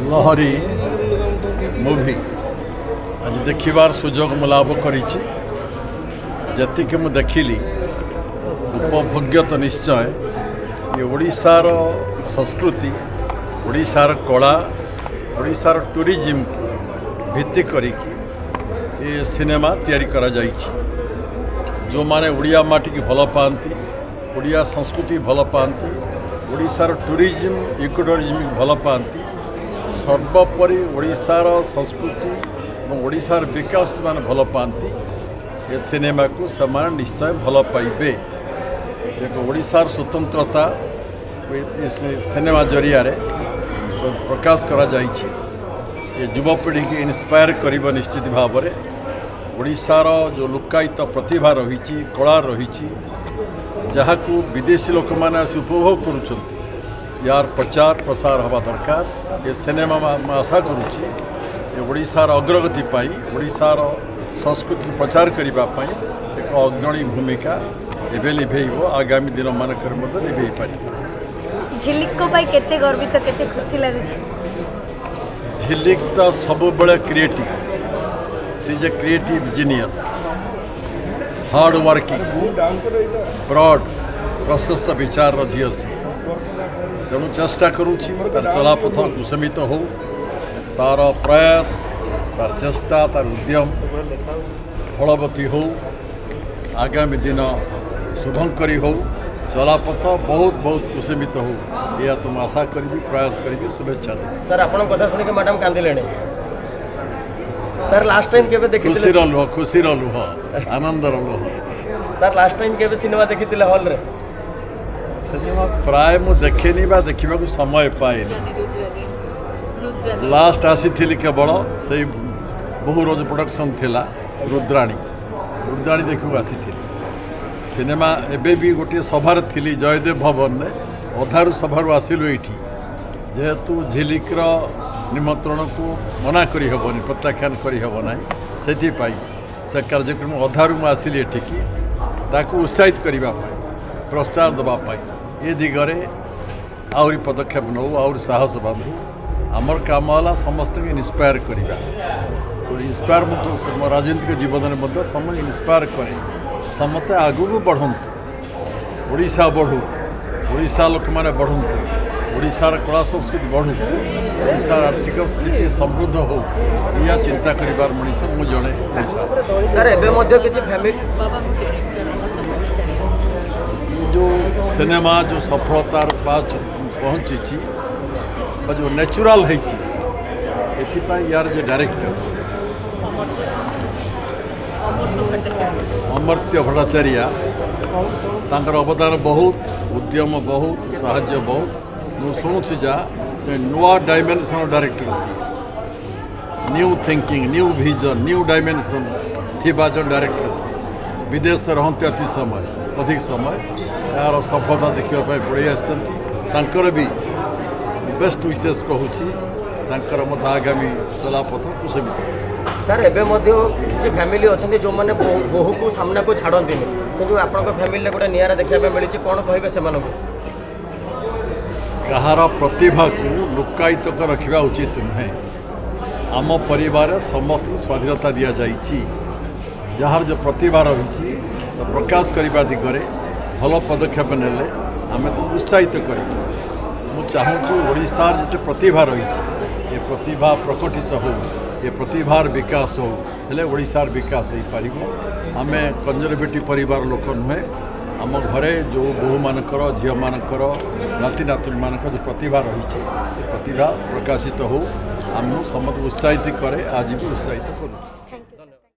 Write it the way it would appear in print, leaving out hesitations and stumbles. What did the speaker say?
लहरी movie आज देखिबार सुजोग मु लाभ करिछि। जतिके मु देखिली उपभोग्य तो निश्चय ये ओडिशार संस्कृति, ओडिशार कला, ओडिशार टूरिज्म भित्ति करिकी ये सिनेमा तैयारी करा जाइछि। जो माने ओडिया माटी की भल पाती, ओडिया संस्कृति भल पाती, ओडिशार टूरिज्म इको टूरिज्म भल पाती, सर्वोपरि ओडिशार संस्कृति और ओडिशार विकास माने भल पाती ये सिनेमा को समान निश्चय भल पाइबे। एक ओडिशार स्वतंत्रता सिनेमा जरिया रे प्रकाश करा जाइछि। ये युवपीढ़ी की इन्स्पायर करिबो निश्चित भाव में। ओडिशार जो लुकायित प्रतिभा रही, कला रही, जहाँ को विदेशी लोक मैंने आसी उपभोग करुँच, यार प्रचार प्रसार हवा दरकार। ये सिनेमा मैं आशा करुँची ओडिशार अग्रगति पाई, ओडिशार संस्कृति प्रचार करने एक अग्रणी भूमिका एवं निभेब आगामी दिन मानक निभे पार। झिलिक केते गर्वित केते खुशी लगुच। झिलिक तो सब बड़े creative, she is a creative genius, hard working, broad प्रशस्त विचार झील सी। तेणु चेष्टा करुँची तार चलापथ कुसमित हो, तार प्रयास, तार चेष्टा, तार उद्यम फलवती हो, आगामी दिन शुभंकरी हो, चलापथ बहुत बहुत कुसमित हो, यह तुम आशा करी, प्रयास करी, शुभेच्छा दे। सर आपण कथा सुनिक मैडम कांदिले सर लास्ट टाइम केबे देखि खुशी लुह आनंद लुह। सर लास्ट टाइम केबे सिनेमा देखि हॉल रे? सिनेमा प्राय मु देखेनी बा देखा को समय पाएनी। लास्ट आसी केवल से बहु रोज प्रोडक्शन थिला रुद्राणी देखा आसी सिनेमा एबे भी गोटे सभार थी जयदेव भवन ने अधारू सभार आसिलु ये जेहेतु झिलिकर निमंत्रण को मना करी हेबनी, प्रत्याख्यान करी हेब ना, से कार्यक्रम अधारू मुझे आसिली एठिकी ताकू उत्साहित करने, प्रोत्साहन देवाई ये दिगरे आहरी पदक्षेप नौ, आहरी साहस बांधु। आमर काम है समस्त इन्स्पायर करवा। तो इन्स्पायर मो राजनीतिक जीवन में समस्त इन्स्पायर करे, समस्ते आगू बढ़ंतु, ओडिशा बढ़ू, ओडिशा लोक मैंने बढ़ंतु, ओडिशार कला संस्कृति बढ़ू, ओडिशार आर्थिक स्थिति समृद्ध हो, या चिंता करिबार मनीष मु जणे। सर एबे मध्ये किछि फैमिली जो सिनेमा जो सफलतार पास पहुँची जो नेचुराल है यार जो डायरेक्टर अमर्त्य भट्टाचार्य तांकर अवदान बहुत, उद्यम बहुत, साहाय्य बहुत। मुझे शुणुची जा नुआ डायमेंशन डायरेक्टर सी, new thinking, new vision, new dimension थिबा जो डायरेक्टर विदेश रहते अधिक समय यार सफलता देखा पड़े आसर भी बेस्ट विशेष कहूँ आगामी चलापथ कुसमित। सर एबे किसी फैमिली अच्छा जो मैंने बोहू को सामना को छाड़ती कि आपंक फैमिली गोटे निरा देखा मिली, कौन कहे से कहार प्रतिभा को लुकायित कर रखा उचित नुहे। आम परिवार समस्त स्वाधीनता दि जाइए, जार जो प्रतिभा रही तो प्रकाश करने दिगरे भल पदक्षेप नेले आम तो उत्साहित कर। मु चाहूँ ओडिशार जो प्रतिभा रही ये प्रतिभा प्रकटित हो, ये प्रतिभार विकास हो, हेले ओडिशार विकास हो पार। आम कंजरभेटिव परिवार लोक नुहे, आम घरे जो बोहू मानकर झील मानकर नाती नातुणी मानकर जो प्रतिभा रही प्रतिभा प्रकाशित हो, आम समस्त उत्साहित करे, आज भी उत्साहित करूँ।